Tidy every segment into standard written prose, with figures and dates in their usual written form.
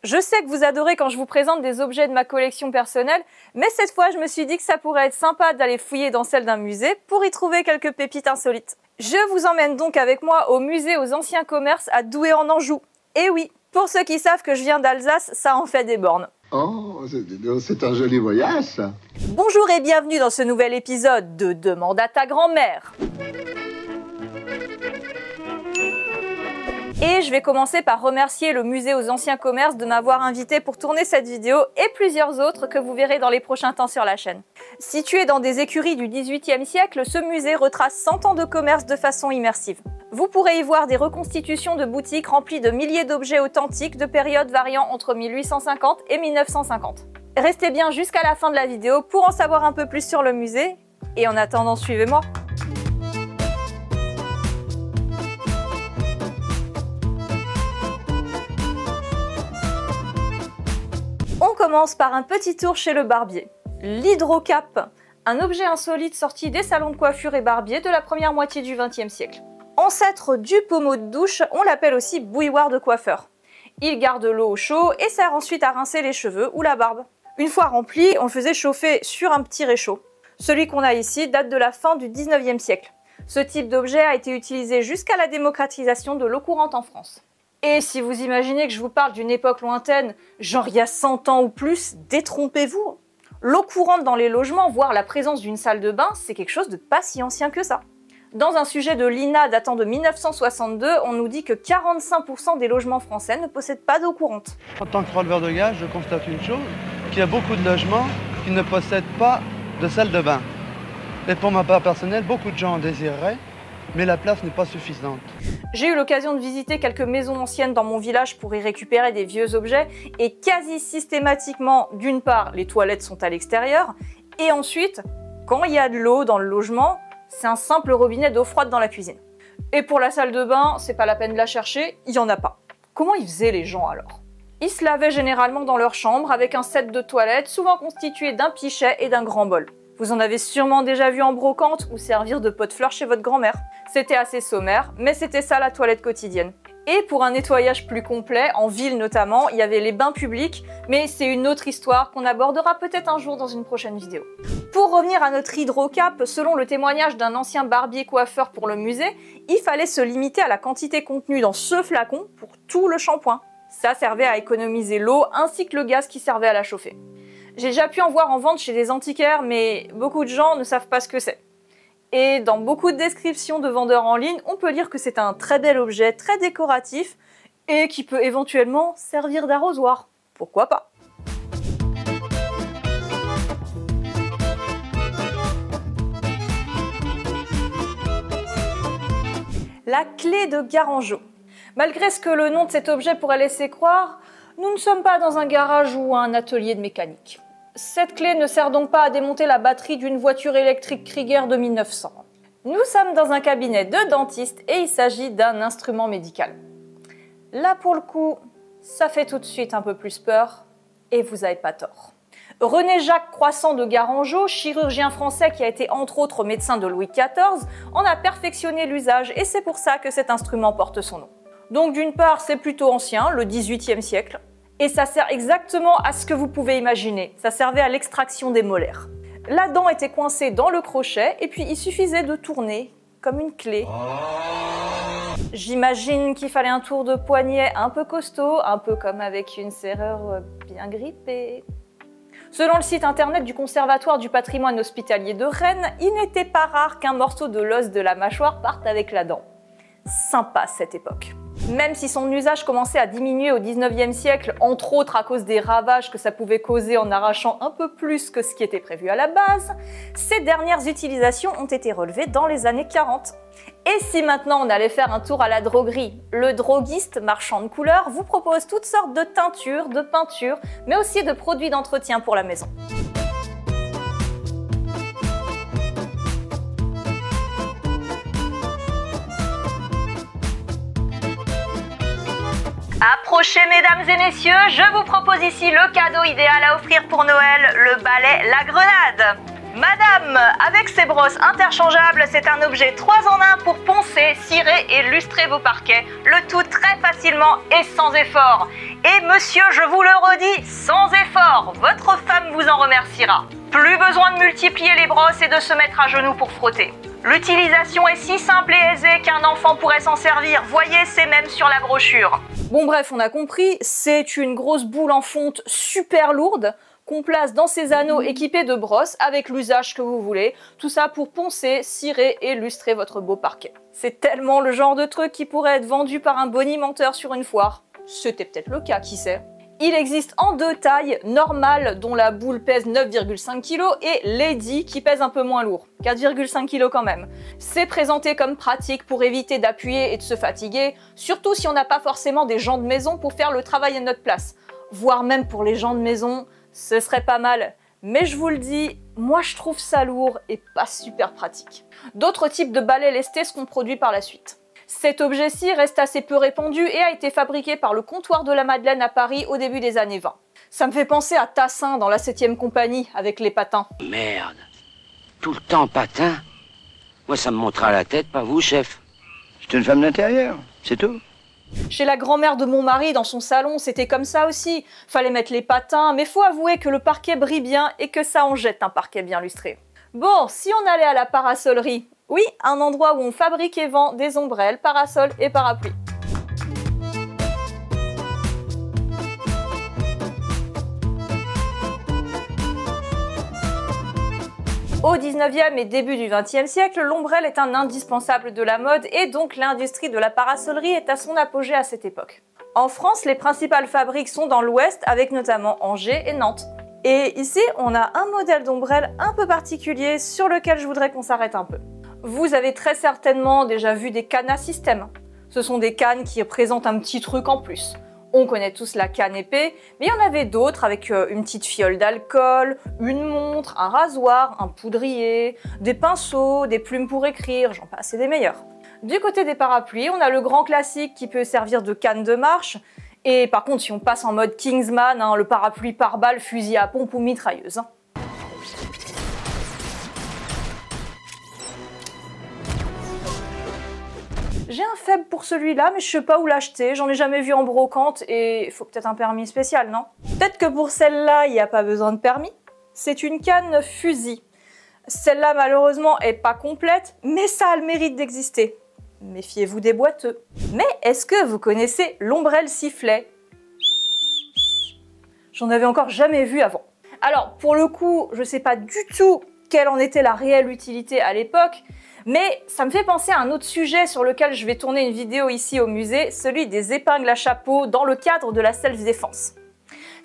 Je sais que vous adorez quand je vous présente des objets de ma collection personnelle, mais cette fois je me suis dit que ça pourrait être sympa d'aller fouiller dans celle d'un musée pour y trouver quelques pépites insolites. Je vous emmène donc avec moi au musée aux anciens commerces à Douai en Anjou. Et oui, pour ceux qui savent que je viens d'Alsace, ça en fait des bornes. Oh, c'est un joli voyage, ça. Bonjour et bienvenue dans ce nouvel épisode de Demande à ta grand-mère. Et je vais commencer par remercier le musée aux anciens commerces de m'avoir invité pour tourner cette vidéo et plusieurs autres que vous verrez dans les prochains temps sur la chaîne. Situé dans des écuries du XVIIIe siècle, ce musée retrace 100 ans de commerce de façon immersive. Vous pourrez y voir des reconstitutions de boutiques remplies de milliers d'objets authentiques de périodes variant entre 1850 et 1950. Restez bien jusqu'à la fin de la vidéo pour en savoir un peu plus sur le musée. Et en attendant, suivez-moi. On commence par un petit tour chez le barbier. L'hydrocap, un objet insolite sorti des salons de coiffure et barbier de la première moitié du XXe siècle. Ancêtre du pommeau de douche, on l'appelle aussi bouilloire de coiffeur. Il garde l'eau au chaud et sert ensuite à rincer les cheveux ou la barbe. Une fois rempli, on le faisait chauffer sur un petit réchaud. Celui qu'on a ici date de la fin du XIXe siècle. Ce type d'objet a été utilisé jusqu'à la démocratisation de l'eau courante en France. Et si vous imaginez que je vous parle d'une époque lointaine, genre il y a 100 ans ou plus, détrompez-vous. L'eau courante dans les logements, voire la présence d'une salle de bain, c'est quelque chose de pas si ancien que ça. Dans un sujet de l'INA datant de 1962, on nous dit que 45% des logements français ne possèdent pas d'eau courante. En tant que releveur de gaz, je constate une chose, qu'il y a beaucoup de logements qui ne possèdent pas de salle de bain. Et pour ma part personnelle, beaucoup de gens en désireraient, mais la place n'est pas suffisante. J'ai eu l'occasion de visiter quelques maisons anciennes dans mon village pour y récupérer des vieux objets et quasi systématiquement, d'une part, les toilettes sont à l'extérieur et ensuite, quand il y a de l'eau dans le logement, c'est un simple robinet d'eau froide dans la cuisine. Et pour la salle de bain, c'est pas la peine de la chercher, il y en a pas. Comment ils faisaient les gens alors? Ils se lavaient généralement dans leur chambre avec un set de toilettes souvent constitué d'un pichet et d'un grand bol. Vous en avez sûrement déjà vu en brocante ou servir de pot de fleurs chez votre grand-mère. C'était assez sommaire, mais c'était ça la toilette quotidienne. Et pour un nettoyage plus complet, en ville notamment, il y avait les bains publics, mais c'est une autre histoire qu'on abordera peut-être un jour dans une prochaine vidéo. Pour revenir à notre hydrocap, selon le témoignage d'un ancien barbier-coiffeur pour le musée, il fallait se limiter à la quantité contenue dans ce flacon pour tout le shampoing. Ça servait à économiser l'eau ainsi que le gaz qui servait à la chauffer. J'ai déjà pu en voir en vente chez des antiquaires, mais beaucoup de gens ne savent pas ce que c'est. Et dans beaucoup de descriptions de vendeurs en ligne, on peut lire que c'est un très bel objet, très décoratif, et qui peut éventuellement servir d'arrosoir. Pourquoi pas? La clé de Garangeau. Malgré ce que le nom de cet objet pourrait laisser croire, nous ne sommes pas dans un garage ou un atelier de mécanique. Cette clé ne sert donc pas à démonter la batterie d'une voiture électrique Krieger de 1900. Nous sommes dans un cabinet de dentiste et il s'agit d'un instrument médical. Là pour le coup, ça fait tout de suite un peu plus peur et vous n'avez pas tort. René-Jacques Croissant de Garangeau, chirurgien français qui a été entre autres médecin de Louis XIV, en a perfectionné l'usage et c'est pour ça que cet instrument porte son nom. Donc d'une part, c'est plutôt ancien, le XVIIIe siècle, et ça sert exactement à ce que vous pouvez imaginer. Ça servait à l'extraction des molaires. La dent était coincée dans le crochet et puis il suffisait de tourner comme une clé. J'imagine qu'il fallait un tour de poignet un peu costaud, un peu comme avec une serrure bien grippée. Selon le site internet du Conservatoire du patrimoine hospitalier de Rennes, il n'était pas rare qu'un morceau de l'os de la mâchoire parte avec la dent. Sympa cette époque. Même si son usage commençait à diminuer au XIXe siècle, entre autres à cause des ravages que ça pouvait causer en arrachant un peu plus que ce qui était prévu à la base, ses dernières utilisations ont été relevées dans les années 40. Et si maintenant on allait faire un tour à la droguerie, le droguiste, marchand de couleurs, vous propose toutes sortes de teintures, de peintures, mais aussi de produits d'entretien pour la maison. Approchez mesdames et messieurs, je vous propose ici le cadeau idéal à offrir pour Noël, le balai La Grenade. Madame, avec ses brosses interchangeables, c'est un objet 3 en 1 pour poncer, cirer et lustrer vos parquets, le tout très facilement et sans effort. Et monsieur, je vous le redis, sans effort, votre femme vous en remerciera. Plus besoin de multiplier les brosses et de se mettre à genoux pour frotter. L'utilisation est si simple et aisée qu'un enfant pourrait s'en servir. Voyez, c'est même sur la brochure. Bon bref, on a compris, c'est une grosse boule en fonte super lourde qu'on place dans ces anneaux équipés de brosses avec l'usage que vous voulez. Tout ça pour poncer, cirer et lustrer votre beau parquet. C'est tellement le genre de truc qui pourrait être vendu par un bonimenteur sur une foire. C'était peut-être le cas, qui sait. Il existe en deux tailles, normale dont la boule pèse 9,5 kg et Lady qui pèse un peu moins lourd, 4,5 kg quand même. C'est présenté comme pratique pour éviter d'appuyer et de se fatiguer, surtout si on n'a pas forcément des gens de maison pour faire le travail à notre place. Voire même pour les gens de maison, ce serait pas mal. Mais je vous le dis, moi je trouve ça lourd et pas super pratique. D'autres types de balais lestés seront produits par la suite. Cet objet-ci reste assez peu répandu et a été fabriqué par le comptoir de la Madeleine à Paris au début des années 20. Ça me fait penser à Tassin dans la 7e compagnie avec les patins. Merde, tout le temps patin? Moi ça me montera la tête, pas vous, chef. C'est une femme d'intérieur, c'est tout. Chez la grand-mère de mon mari, dans son salon, c'était comme ça aussi. Fallait mettre les patins, mais faut avouer que le parquet brille bien et que ça en jette un parquet bien lustré. Bon, si on allait à la parasolerie, oui, un endroit où on fabrique et vend des ombrelles, parasols et parapluies. Au 19e et début du 20e siècle, l'ombrelle est un indispensable de la mode et donc l'industrie de la parasolerie est à son apogée à cette époque. En France, les principales fabriques sont dans l'ouest avec notamment Angers et Nantes. Et ici, on a un modèle d'ombrelle un peu particulier sur lequel je voudrais qu'on s'arrête un peu. Vous avez très certainement déjà vu des cannes à système. Ce sont des cannes qui représentent un petit truc en plus. On connaît tous la canne épée, mais il y en avait d'autres avec une petite fiole d'alcool, une montre, un rasoir, un poudrier, des pinceaux, des plumes pour écrire, j'en passe et des meilleurs. Du côté des parapluies, on a le grand classique qui peut servir de canne de marche. Et par contre, si on passe en mode Kingsman, le parapluie par balle, fusil à pompe ou mitrailleuse. J'ai un faible pour celui-là, mais je sais pas où l'acheter, j'en ai jamais vu en brocante et il faut peut-être un permis spécial, non? Peut-être que pour celle-là, il n'y a pas besoin de permis. C'est une canne fusil. Celle-là, malheureusement, est pas complète, mais ça a le mérite d'exister. Méfiez-vous des boiteux. Mais est-ce que vous connaissez l'ombrelle sifflet? J'en avais encore jamais vu avant. Alors, pour le coup, je sais pas du tout quelle en était la réelle utilité à l'époque, mais ça me fait penser à un autre sujet sur lequel je vais tourner une vidéo ici au musée, celui des épingles à chapeau dans le cadre de la self-défense.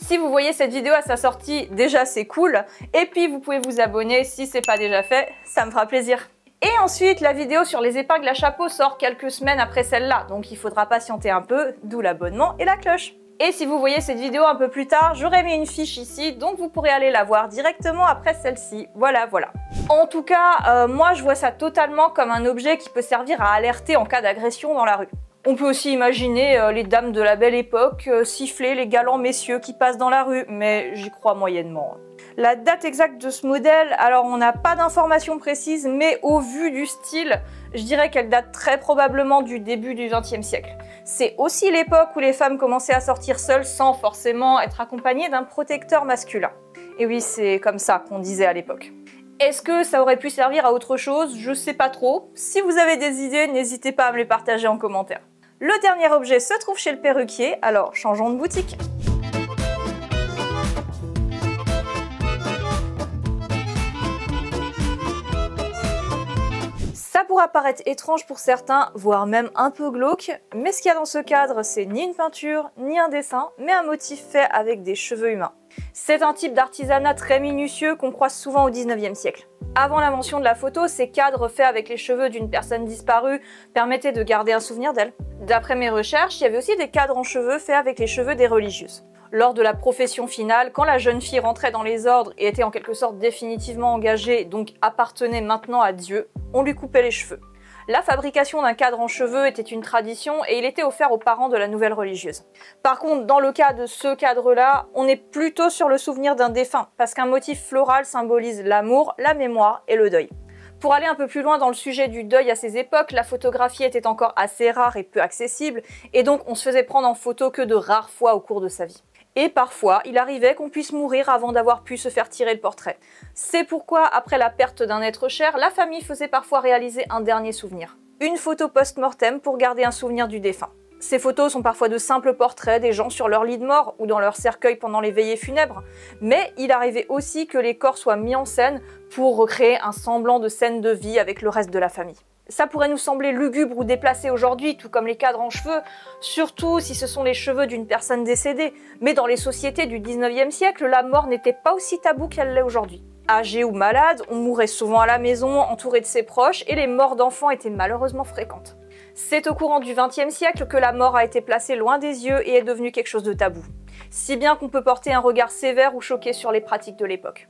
Si vous voyez cette vidéo à sa sortie, déjà c'est cool, et puis vous pouvez vous abonner si c'est pas déjà fait, ça me fera plaisir. Et ensuite, la vidéo sur les épingles à chapeau sort quelques semaines après celle-là, donc il faudra patienter un peu, d'où l'abonnement et la cloche. Et si vous voyez cette vidéo un peu plus tard, j'aurai mis une fiche ici, donc vous pourrez aller la voir directement après celle-ci. Voilà, voilà. En tout cas, moi je vois ça totalement comme un objet qui peut servir à alerter en cas d'agression dans la rue. On peut aussi imaginer les dames de la belle époque siffler les galants messieurs qui passent dans la rue, mais j'y crois moyennement. La date exacte de ce modèle, alors on n'a pas d'informations précises, mais au vu du style, je dirais qu'elle date très probablement du début du XXe siècle. C'est aussi l'époque où les femmes commençaient à sortir seules sans forcément être accompagnées d'un protecteur masculin. Et oui, c'est comme ça qu'on disait à l'époque. Est-ce que ça aurait pu servir à autre chose? Je sais pas trop. Si vous avez des idées, n'hésitez pas à me les partager en commentaire. Le dernier objet se trouve chez le perruquier, alors changeons de boutique. Ça pourra paraître étrange pour certains, voire même un peu glauque, mais ce qu'il y a dans ce cadre, c'est ni une peinture, ni un dessin, mais un motif fait avec des cheveux humains. C'est un type d'artisanat très minutieux qu'on croise souvent au 19e siècle. Avant l'invention de la photo, ces cadres faits avec les cheveux d'une personne disparue permettaient de garder un souvenir d'elle. D'après mes recherches, il y avait aussi des cadres en cheveux faits avec les cheveux des religieuses. Lors de la profession finale, quand la jeune fille rentrait dans les ordres et était en quelque sorte définitivement engagée, donc appartenait maintenant à Dieu, on lui coupait les cheveux. La fabrication d'un cadre en cheveux était une tradition et il était offert aux parents de la nouvelle religieuse. Par contre, dans le cas de ce cadre-là, on est plutôt sur le souvenir d'un défunt, parce qu'un motif floral symbolise l'amour, la mémoire et le deuil. Pour aller un peu plus loin dans le sujet du deuil à ces époques, la photographie était encore assez rare et peu accessible, et donc on se faisait prendre en photo que de rares fois au cours de sa vie. Et parfois, il arrivait qu'on puisse mourir avant d'avoir pu se faire tirer le portrait. C'est pourquoi, après la perte d'un être cher, la famille faisait parfois réaliser un dernier souvenir. Une photo post-mortem pour garder un souvenir du défunt. Ces photos sont parfois de simples portraits des gens sur leur lit de mort ou dans leur cercueil pendant les veillées funèbres, mais il arrivait aussi que les corps soient mis en scène pour recréer un semblant de scène de vie avec le reste de la famille. Ça pourrait nous sembler lugubre ou déplacé aujourd'hui, tout comme les cadres en cheveux, surtout si ce sont les cheveux d'une personne décédée, mais dans les sociétés du 19e siècle, la mort n'était pas aussi taboue qu'elle l'est aujourd'hui. Âgé ou malade, on mourait souvent à la maison, entouré de ses proches, et les morts d'enfants étaient malheureusement fréquentes. C'est au courant du XXe siècle que la mort a été placée loin des yeux et est devenue quelque chose de tabou. Si bien qu'on peut porter un regard sévère ou choqué sur les pratiques de l'époque.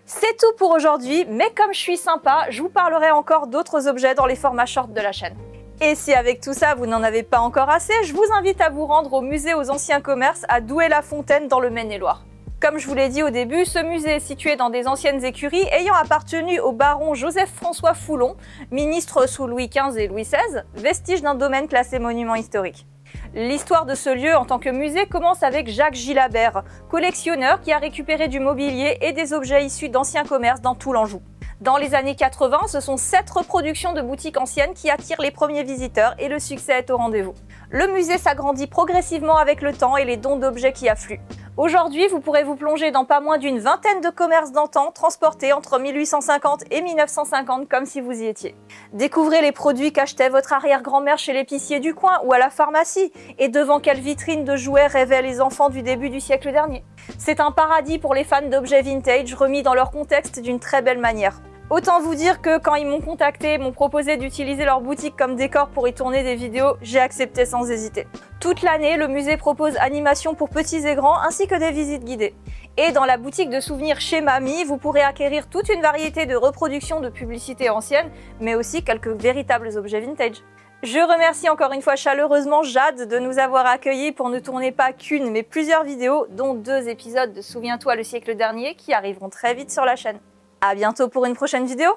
C'est tout pour aujourd'hui, mais comme je suis sympa, je vous parlerai encore d'autres objets dans les formats short de la chaîne. Et si avec tout ça vous n'en avez pas encore assez, je vous invite à vous rendre au musée aux anciens commerces à Douai-la-Fontaine dans le Maine-et-Loire. Comme je vous l'ai dit au début, ce musée est situé dans des anciennes écuries ayant appartenu au baron Joseph-François Foulon, ministre sous Louis XV et Louis XVI, vestige d'un domaine classé monument historique. L'histoire de ce lieu en tant que musée commence avec Jacques Gilabert, collectionneur qui a récupéré du mobilier et des objets issus d'anciens commerces dans tout l'Anjou. Dans les années 80, ce sont 7 reproductions de boutiques anciennes qui attirent les premiers visiteurs et le succès est au rendez-vous. Le musée s'agrandit progressivement avec le temps et les dons d'objets qui affluent. Aujourd'hui, vous pourrez vous plonger dans pas moins d'une vingtaine de commerces d'antan transportés entre 1850 et 1950 comme si vous y étiez. Découvrez les produits qu'achetait votre arrière-grand-mère chez l'épicier du coin ou à la pharmacie et devant quelle vitrine de jouets rêvaient les enfants du début du siècle dernier. C'est un paradis pour les fans d'objets vintage remis dans leur contexte d'une très belle manière. Autant vous dire que quand ils m'ont contacté et m'ont proposé d'utiliser leur boutique comme décor pour y tourner des vidéos, j'ai accepté sans hésiter. Toute l'année, le musée propose animations pour petits et grands ainsi que des visites guidées. Et dans la boutique de souvenirs chez Mamie, vous pourrez acquérir toute une variété de reproductions de publicités anciennes, mais aussi quelques véritables objets vintage. Je remercie encore une fois chaleureusement Jade de nous avoir accueillis pour ne tourner pas qu'une mais plusieurs vidéos, dont 2 épisodes de Souviens-toi le siècle dernier qui arriveront très vite sur la chaîne. À bientôt pour une prochaine vidéo!